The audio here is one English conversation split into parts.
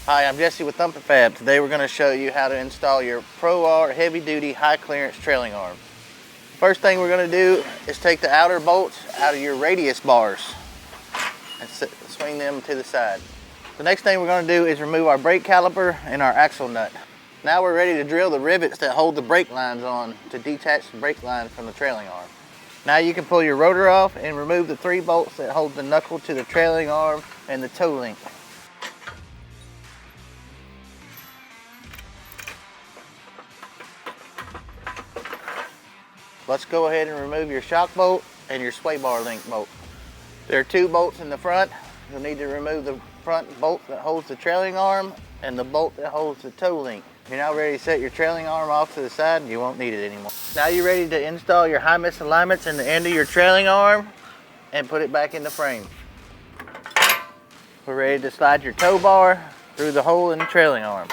Hi, I'm Jesse with Thumper Fab. Today we're going to show you how to install your Pro R heavy duty high clearance trailing arm. First thing we're going to do is take the outer bolts out of your radius bars and swing them to the side. The next thing we're going to do is remove our brake caliper and our axle nut. Now we're ready to drill the rivets that hold the brake lines on to detach the brake line from the trailing arm. Now you can pull your rotor off and remove the 3 bolts that hold the knuckle to the trailing arm and the toe link. Let's go ahead and remove your shock bolt and your sway bar link bolt. There are 2 bolts in the front. You'll need to remove the front bolt that holds the trailing arm and the bolt that holds the toe link. You're now ready to set your trailing arm off to the side and you won't need it anymore. Now you're ready to install your high misalignments in the end of your trailing arm and put it back in the frame. We're ready to slide your tow bar through the hole in the trailing arm.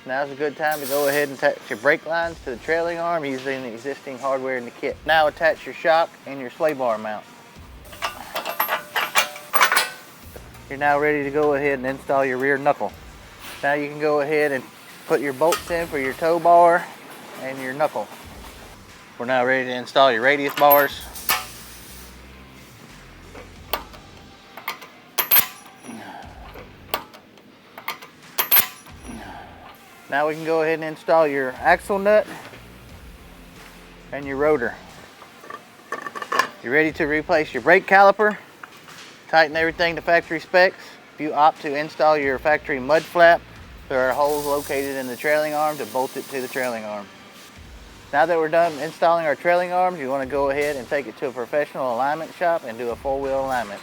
Now's a good time to go ahead and attach your brake lines to the trailing arm using the existing hardware in the kit. Now attach your shock and your sway bar mount. You're now ready to go ahead and install your rear knuckle. Now you can go ahead and put your bolts in for your tow bar and your knuckle. We're now ready to install your radius bars. Now we can go ahead and install your axle nut and your rotor. You're ready to replace your brake caliper, tighten everything to factory specs. If you opt to install your factory mud flap, there are holes located in the trailing arm to bolt it to the trailing arm. Now that we're done installing our trailing arms, you want to go ahead and take it to a professional alignment shop and do a 4-wheel alignment.